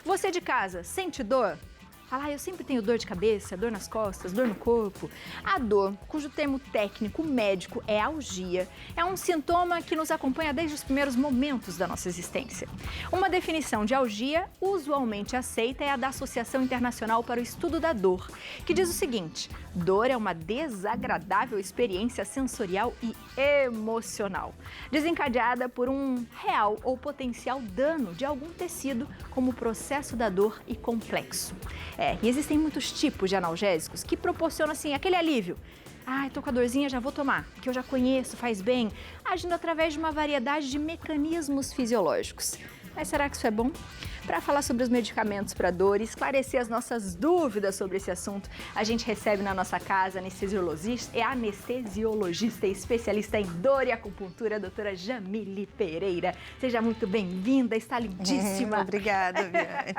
Você de casa, sente dor? Fala, eu sempre tenho dor de cabeça, dor nas costas, dor no corpo. A dor, cujo termo técnico médico é algia, é um sintoma que nos acompanha desde os primeiros momentos da nossa existência. Uma definição de algia usualmente aceita é a da Associação Internacional para o Estudo da Dor, que diz o seguinte: dor é uma desagradável experiência sensorial e emocional, desencadeada por um real ou potencial dano de algum tecido, como o processo da dor e complexo. E existem muitos tipos de analgésicos que proporcionam, assim, aquele alívio. Tô com a dorzinha, já vou tomar, que eu já conheço, faz bem, agindo através de uma variedade de mecanismos fisiológicos. Mas será que isso é bom? Para falar sobre os medicamentos para dor e esclarecer as nossas dúvidas sobre esse assunto, a gente recebe na nossa casa anestesiologista e especialista em dor e acupuntura, a doutora Jamile Pereira. Seja muito bem-vinda, está lindíssima. Obrigada, Viane.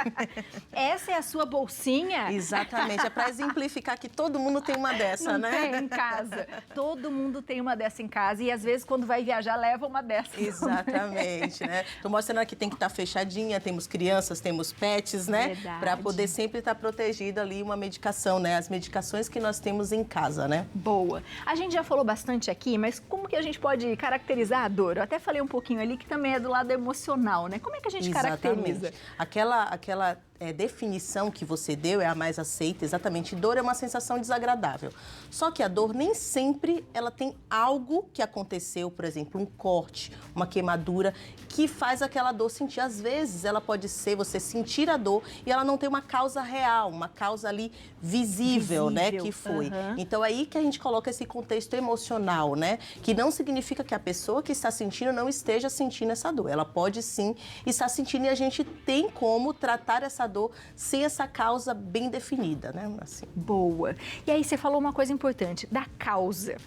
Essa é a sua bolsinha? Exatamente, é para exemplificar que todo mundo tem uma dessa, Não né? tem em casa. Todo mundo tem uma dessa em casa e às vezes quando vai viajar leva uma dessa. Exatamente, né? Tô mostrando aqui, tem que estar fechadinha, temos crianças, temos pets, né? Para poder sempre estar protegida ali uma medicação, né? As medicações que nós temos em casa, né? Boa. A gente já falou bastante aqui, mas como que a gente pode caracterizar a dor? Eu até falei um pouquinho ali que também é do lado emocional, né? Como é que a gente caracteriza? Aquela definição que você deu é a mais aceita, exatamente. Dor é uma sensação desagradável. Só que a dor nem sempre ela tem algo que aconteceu, por exemplo, um corte, uma queimadura, que faz aquela dor sentir. Às vezes ela pode ser você sentir a dor e ela não tem uma causa real, uma causa ali visível, né, que foi. Então aí que a gente coloca esse contexto emocional, né, que não significa que a pessoa que está sentindo não esteja sentindo essa dor. Ela pode sim estar sentindo e a gente tem como tratar essa dor sem essa causa bem definida, né? Assim. Boa. E aí você falou uma coisa importante, da causa.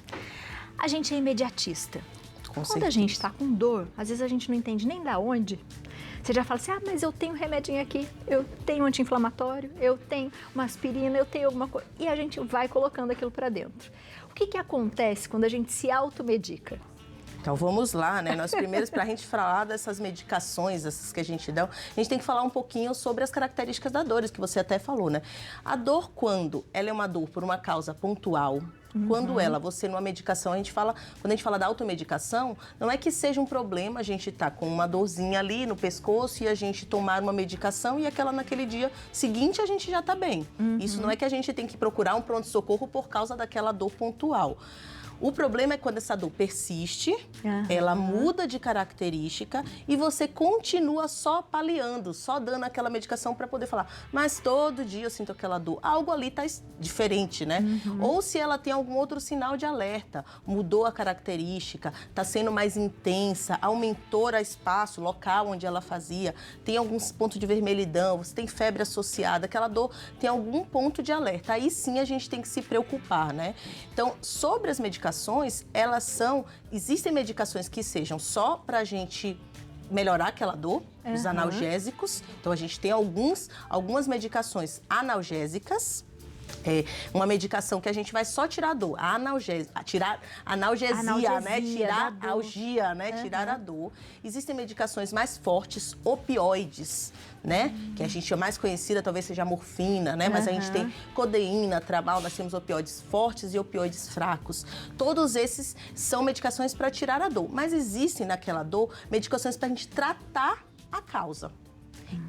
A gente é imediatista. Quando a gente está com dor, às vezes a gente não entende nem da onde. Você já fala assim, mas eu tenho um remedinho aqui, eu tenho um anti-inflamatório, eu tenho uma aspirina, eu tenho alguma coisa. E a gente vai colocando aquilo para dentro. O que acontece quando a gente se automedica? Então vamos lá, né? Nós primeiros, para a gente falar dessas medicações, essas que a gente dá, a gente tem que falar um pouquinho sobre as características da dor, que você até falou, né? A dor, quando ela é uma dor por uma causa pontual, quando você numa medicação, quando a gente fala da automedicação, não é que seja um problema a gente tá com uma dorzinha ali no pescoço e a gente tomar uma medicação e naquele dia seguinte a gente já tá bem. Isso não é que a gente tem que procurar um pronto-socorro por causa daquela dor pontual. O problema é quando essa dor persiste, ela muda de característica e você continua só paliando, só dando aquela medicação para poder falar, mas todo dia eu sinto aquela dor. Algo ali tá diferente, né? Ou se ela tem algum outro sinal de alerta, mudou a característica, tá sendo mais intensa, aumentou o espaço, local onde ela fazia, tem alguns pontos de vermelhidão, você tem febre associada, aquela dor tem algum ponto de alerta. Aí sim a gente tem que se preocupar, né? Então, sobre as medicações, existem medicações que sejam só para a gente melhorar aquela dor, os analgésicos. Então, a gente tem algumas medicações analgésicas. Uma medicação que a gente vai só tirar a dor, tirar a analgesia, né? Tirar a algia, né? Tirar a dor. Existem medicações mais fortes, opioides, né? Que a gente é mais conhecida, talvez seja a morfina, né? Mas a gente tem codeína, tramal, nós temos opioides fortes e opioides fracos. Todos esses são medicações para tirar a dor. Mas existem naquela dor medicações para a gente tratar a causa.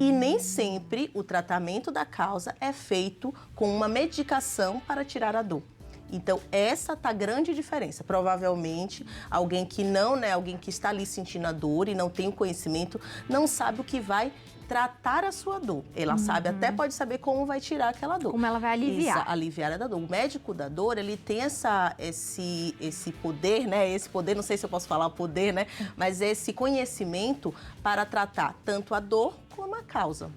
E nem sempre o tratamento da causa é feito com uma medicação para tirar a dor. Então, essa tá a grande diferença. Provavelmente, alguém que não, né, alguém que está ali sentindo a dor e não tem o conhecimento, não sabe o que vai tratar a sua dor. Ela sabe, até pode saber como vai tirar aquela dor. Como ela vai aliviar. Aliviar a dor. O médico da dor, ele tem esse poder, né? Esse poder, não sei se eu posso falar o poder, né? Mas esse conhecimento para tratar tanto a dor como a causa.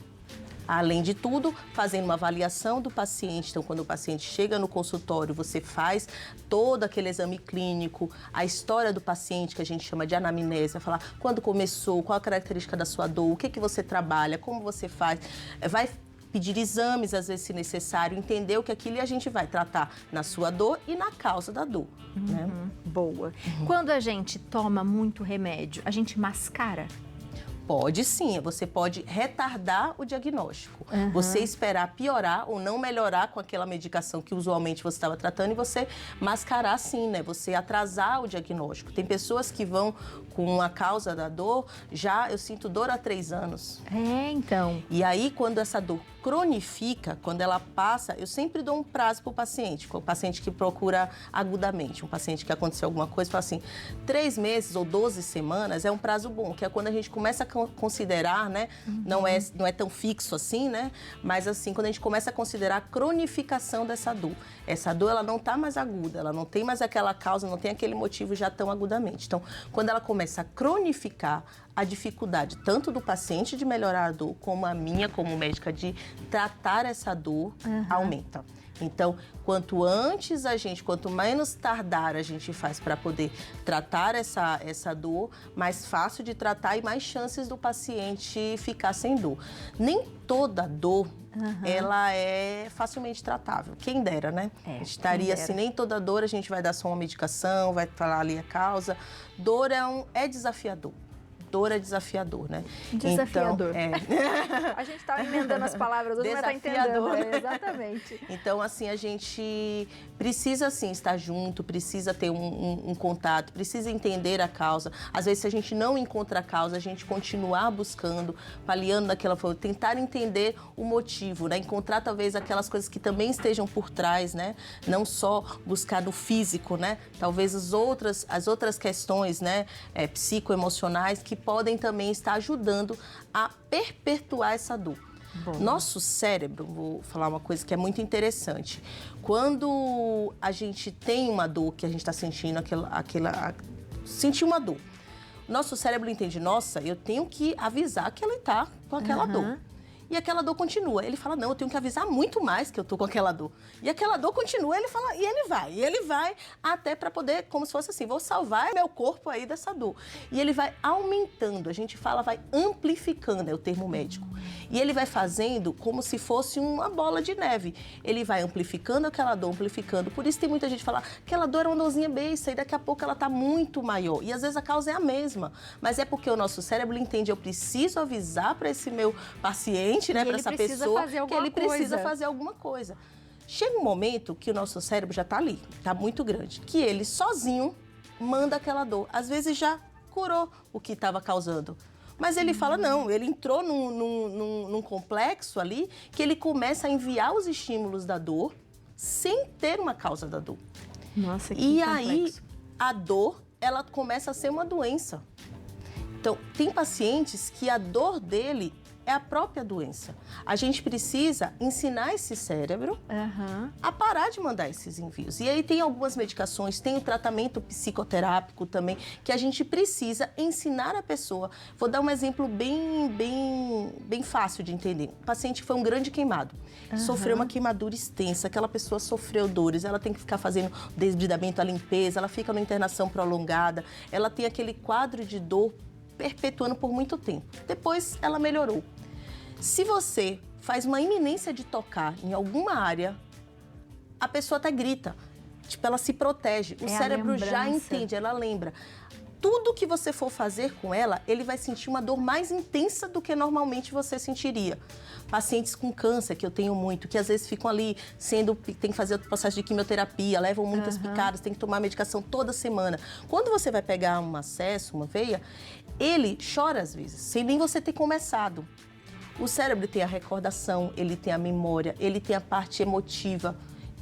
Além de tudo, fazendo uma avaliação do paciente. Então, quando o paciente chega no consultório, você faz todo aquele exame clínico, a história do paciente, que a gente chama de anamnese, vai falar quando começou, qual a característica da sua dor, o que você trabalha, como você faz, vai pedir exames, às vezes, se necessário, entender o que aquilo e a gente vai tratar na sua dor e na causa da dor. Né? Boa. Quando a gente toma muito remédio, a gente mascara? Pode sim, você pode retardar o diagnóstico. Você esperar piorar ou não melhorar com aquela medicação que usualmente você estava tratando e você mascarar sim, né? Você atrasar o diagnóstico. Tem pessoas que vão com a causa da dor, eu sinto dor há 3 anos. Então. E aí, quando essa dor cronifica, quando ela passa, eu sempre dou um prazo para o paciente que procura agudamente, um paciente que aconteceu alguma coisa, fala assim, 3 meses ou 12 semanas é um prazo bom, que é quando a gente começa a considerar, né, não é tão fixo assim, né, mas assim, quando a gente começa a considerar a cronificação dessa dor. Essa dor, ela não está mais aguda, ela não tem mais aquela causa, não tem aquele motivo já tão agudamente. Então, quando ela começa a cronificar, a dificuldade tanto do paciente de melhorar a dor, como a minha, como médica, de tratar essa dor, aumenta. Então, quanto menos tardar a gente faz para poder tratar essa dor, mais fácil de tratar e mais chances do paciente ficar sem dor. Nem toda dor, ela é facilmente tratável. Quem dera, né? A gente estaria assim, nem toda dor a gente vai dar só uma medicação, vai falar ali a causa. Dor é desafiador. Dor é desafiador, né? Desafiador. Então, A gente está emendando as palavras, hoje não vai estar entendendo. Exatamente. Então, assim, a gente precisa, assim, estar junto, precisa ter um contato, precisa entender a causa. Às vezes, se a gente não encontra a causa, a gente continuar buscando, paliando daquela forma, tentar entender o motivo, né? Encontrar, talvez, aquelas coisas que também estejam por trás, né? Não só buscar no físico, né? Talvez as outras questões, né? Psicoemocionais que podem também estar ajudando a perpetuar essa dor. Bom. Nosso cérebro, vou falar uma coisa que é muito interessante. Quando a gente tem uma dor, que a gente está sentindo sentir uma dor, nosso cérebro entende, nossa, eu tenho que avisar que ele está com aquela dor. E aquela dor continua. Ele fala, não, eu tenho que avisar muito mais que eu tô com aquela dor. E aquela dor continua, ele fala, e ele vai até para poder, como se fosse assim, vou salvar meu corpo aí dessa dor. E ele vai aumentando, a gente fala, vai amplificando, é o termo médico. E ele vai fazendo como se fosse uma bola de neve. Ele vai amplificando aquela dor, amplificando. Por isso tem muita gente que fala, aquela dor é uma dorzinha besta e daqui a pouco ela tá muito maior. E às vezes a causa é a mesma. Mas é porque o nosso cérebro entende, eu preciso avisar para esse meu paciente, né, para essa pessoa, que ele precisa fazer alguma coisa. Chega um momento que o nosso cérebro já está ali, está muito grande, que ele sozinho manda aquela dor. Às vezes já curou o que estava causando. Mas ele fala, não, ele entrou num complexo ali que ele começa a enviar os estímulos da dor sem ter uma causa da dor. Nossa, que E complexo. aí a dor, ela começa a ser uma doença. Então, tem pacientes que a dor dele é a própria doença. A gente precisa ensinar esse cérebro a parar de mandar esses envios. E aí tem algumas medicações, tem o tratamento psicoterápico também, que a gente precisa ensinar a pessoa. Vou dar um exemplo bem fácil de entender. O paciente foi um grande queimado, sofreu uma queimadura extensa, aquela pessoa sofreu dores, ela tem que ficar fazendo desbridamento, a limpeza, ela fica numa internação prolongada, ela tem aquele quadro de dor perpetuando por muito tempo. Depois ela melhorou. Se você faz uma iminência de tocar em alguma área, a pessoa até grita. Tipo, ela se protege. O cérebro já entende, ela lembra. Tudo que você for fazer com ela, ele vai sentir uma dor mais intensa do que normalmente você sentiria. Pacientes com câncer, que eu tenho muito, que às vezes ficam ali, tem que fazer o processo de quimioterapia, levam muitas picadas, tem que tomar medicação toda semana. Quando você vai pegar um acesso, uma veia, ele chora às vezes, sem nem você ter começado. O cérebro tem a recordação, ele tem a memória, ele tem a parte emotiva.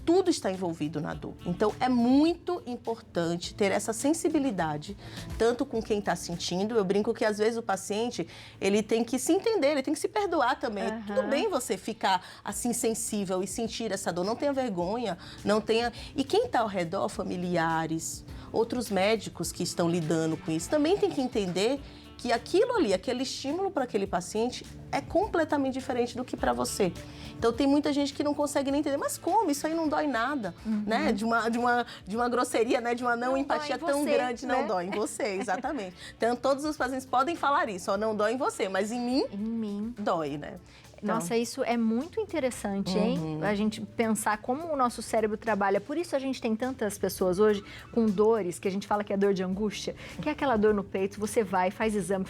Tudo está envolvido na dor. Então, é muito importante ter essa sensibilidade, tanto com quem está sentindo. Eu brinco que, às vezes, o paciente, ele tem que se entender, ele tem que se perdoar também. Tudo bem você ficar, assim, sensível e sentir essa dor. Não tenha vergonha, não tenha... E quem está ao redor, familiares, outros médicos que estão lidando com isso, também tem que entender que aquilo ali, aquele estímulo para aquele paciente é completamente diferente do que para você. Então, tem muita gente que não consegue nem entender, mas como? Isso aí não dói nada, né? De uma grosseria, né? De uma não empatia tão grande, né? Não dói em você, exatamente. Então, todos os pacientes podem falar isso, ó, não dói em você, mas em mim, dói, né? Nossa, isso é muito interessante, hein? A gente pensar como o nosso cérebro trabalha. Por isso a gente tem tantas pessoas hoje com dores, que a gente fala que é dor de angústia, que é aquela dor no peito, você vai, faz exame,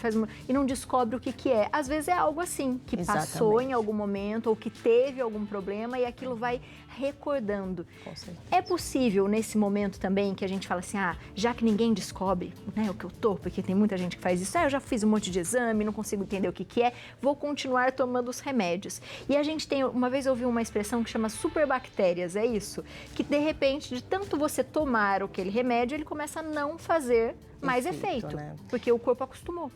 e não descobre o que que é. Às vezes é algo assim, que passou em algum momento ou que teve algum problema e aquilo vai recordando. Com certeza. É possível nesse momento também que a gente fala assim, já que ninguém descobre, né, o que eu tô, porque tem muita gente que faz isso, eu já fiz um monte de exame, não consigo entender o que que é, vou continuar tomando os remédios. E a gente tem, uma vez eu ouvi uma expressão que chama superbactérias, é isso? Que de repente, de tanto você tomar aquele remédio, ele começa a não fazer mais efeito, né? Porque o corpo acostumou.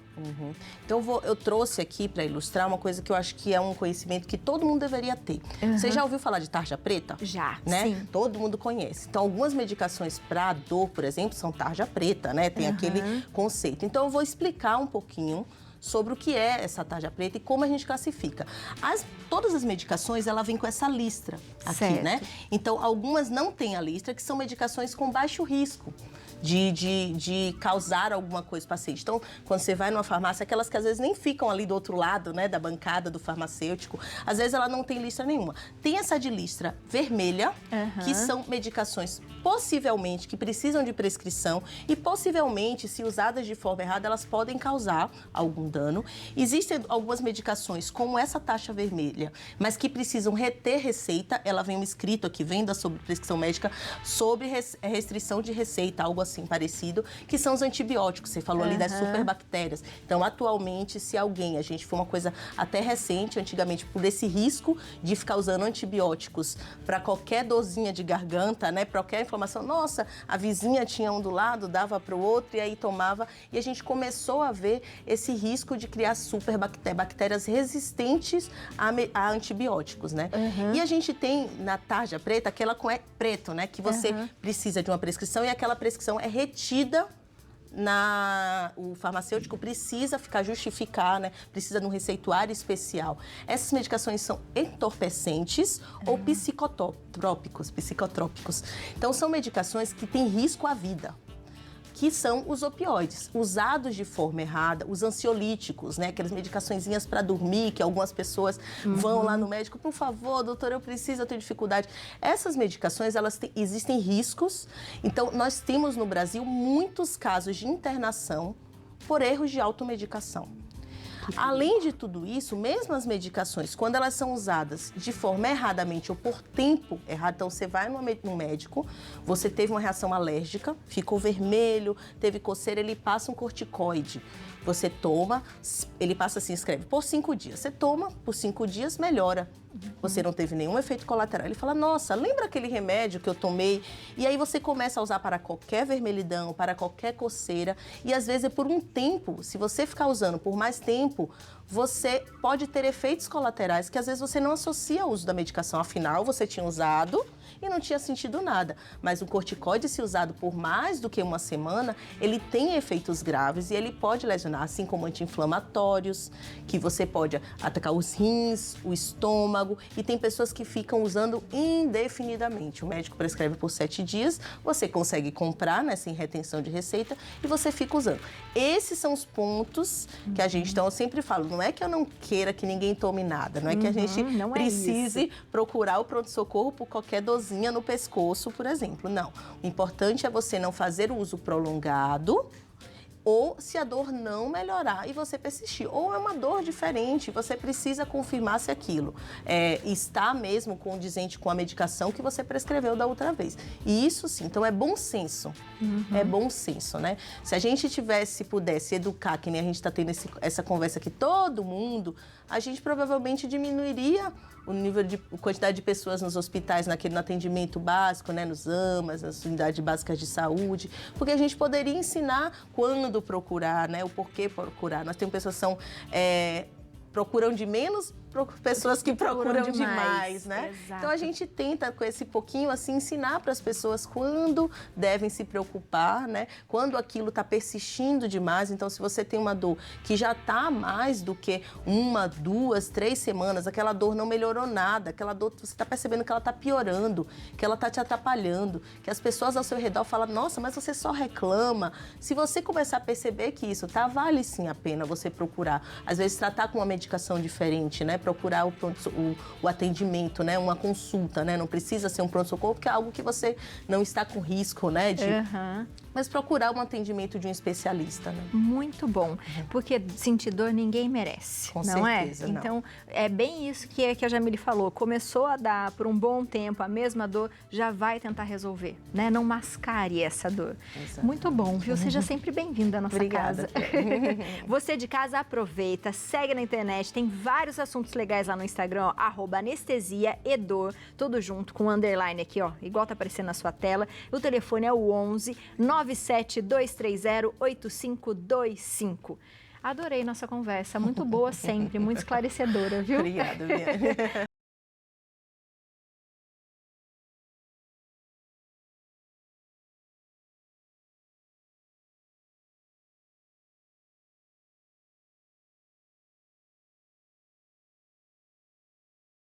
Então eu trouxe aqui para ilustrar uma coisa que eu acho que é um conhecimento que todo mundo deveria ter. Você já ouviu falar de tarja preta? Já, né? sim. Todo mundo conhece. Então algumas medicações para dor, por exemplo, são tarja preta, né? Tem aquele conceito. Então eu vou explicar um pouquinho sobre o que é essa tarja preta e como a gente classifica. Todas as medicações, ela vem com essa listra aqui, né? Então, algumas não têm a listra, que são medicações com baixo risco de causar alguma coisa para o paciente. Então, quando você vai numa farmácia, aquelas que às vezes nem ficam ali do outro lado, né, da bancada do farmacêutico, às vezes ela não tem listra nenhuma. Tem essa de listra vermelha, que são medicações possivelmente que precisam de prescrição e possivelmente, se usadas de forma errada, elas podem causar algum dano. Existem algumas medicações, como essa taxa vermelha, mas que precisam reter receita. Ela vem um escrito aqui, venda sobre prescrição médica, sobre restrição de receita, algo assim parecido, que são os antibióticos. Você falou ali das superbactérias. Então, atualmente, se alguém, a gente foi uma coisa até recente, antigamente, por esse risco de ficar usando antibióticos para qualquer dorzinha de garganta, né, para qualquer inflamação. Nossa, a vizinha tinha um do lado, dava para o outro e aí tomava. E a gente começou a ver esse risco de criar bactérias resistentes a antibióticos, né? E a gente tem na tarja preta aquela com preto, né, que você precisa de uma prescrição e aquela prescrição é retida o farmacêutico precisa justificar, né? Precisa de um receituário especial. Essas medicações são entorpecentes ou psicotrópicos. Então, são medicações que têm risco à vida, que são os opioides, usados de forma errada, os ansiolíticos, né? Aquelas medicaçõezinhas para dormir, que algumas pessoas vão lá no médico, por favor, doutor, eu tenho dificuldade. Essas medicações, existem riscos. Então, nós temos no Brasil muitos casos de internação por erros de automedicação. Além de tudo isso, mesmo as medicações, quando elas são usadas de forma erradamente ou por tempo errado, então você vai no médico, você teve uma reação alérgica, ficou vermelho, teve coceira, ele passa um corticoide. Você toma, ele passa assim, escreve, por 5 dias. Você toma, por 5 dias, melhora. Você não teve nenhum efeito colateral. Ele fala, nossa, lembra aquele remédio que eu tomei? E aí você começa a usar para qualquer vermelhidão, para qualquer coceira. E às vezes é por um tempo, se você ficar usando por mais tempo, você pode ter efeitos colaterais que às vezes você não associa ao uso da medicação. Afinal, você tinha usado e não tinha sentido nada. Mas o corticoide, se usado por mais do que uma semana, ele tem efeitos graves e ele pode lesionar, assim como anti-inflamatórios, que você pode atacar os rins, o estômago, e tem pessoas que ficam usando indefinidamente. O médico prescreve por 7 dias, você consegue comprar, né, sem retenção de receita, e você fica usando. Esses são os pontos que a gente, então, eu sempre falo, não é que eu não queira que ninguém tome nada, não é que a gente precise procurar o pronto-socorro por qualquer dosinha no pescoço, por exemplo. Não. O importante é você não fazer o uso prolongado, ou se a dor não melhorar e você persistir. Ou é uma dor diferente, você precisa confirmar se aquilo está mesmo condizente com a medicação que você prescreveu da outra vez. E isso sim, então é bom senso. É bom senso, né? Se a gente pudesse educar, que nem a gente está tendo essa conversa aqui, todo mundo, a gente provavelmente diminuiria o nível de quantidade de pessoas nos hospitais, no atendimento básico, né, nos AMAs, nas unidades básicas de saúde, porque a gente poderia ensinar quando procurar, né, o porquê procurar. Nós temos pessoas que são, procuram de menos, pessoas que procuram demais, né? Exato. Então a gente tenta, com esse pouquinho, assim, ensinar para as pessoas quando devem se preocupar, né? Quando aquilo está persistindo demais. Então, se você tem uma dor que já está mais do que 1, 2, 3 semanas, aquela dor não melhorou nada, aquela dor, você está percebendo que ela está piorando, que ela está te atrapalhando, que as pessoas ao seu redor falam, nossa, mas você só reclama. Se você começar a perceber que isso vale sim a pena você procurar, às vezes tratar com uma medicação diferente, né? procurar o atendimento, né? Uma consulta, né? Não precisa ser um pronto-socorro, porque é algo que você não está com risco, né? Mas procurar um atendimento de um especialista, né? Muito bom, porque sentir dor ninguém merece, Com não certeza, é? não. Então, é bem isso que a Jamile falou. Começou a dar por um bom tempo a mesma dor, já vai tentar resolver, né? Não mascare essa dor. Exato. Muito bom, viu? Seja sempre bem-vinda à nossa Obrigada. casa. Você de casa, aproveita, segue na internet, tem vários assuntos legais lá no Instagram, @anestesiaedor, tudo junto com o underline aqui, ó, igual tá aparecendo na sua tela. O telefone é o 11 97230 8525. Adorei nossa conversa, muito boa sempre, muito esclarecedora, viu? Obrigada, Viane.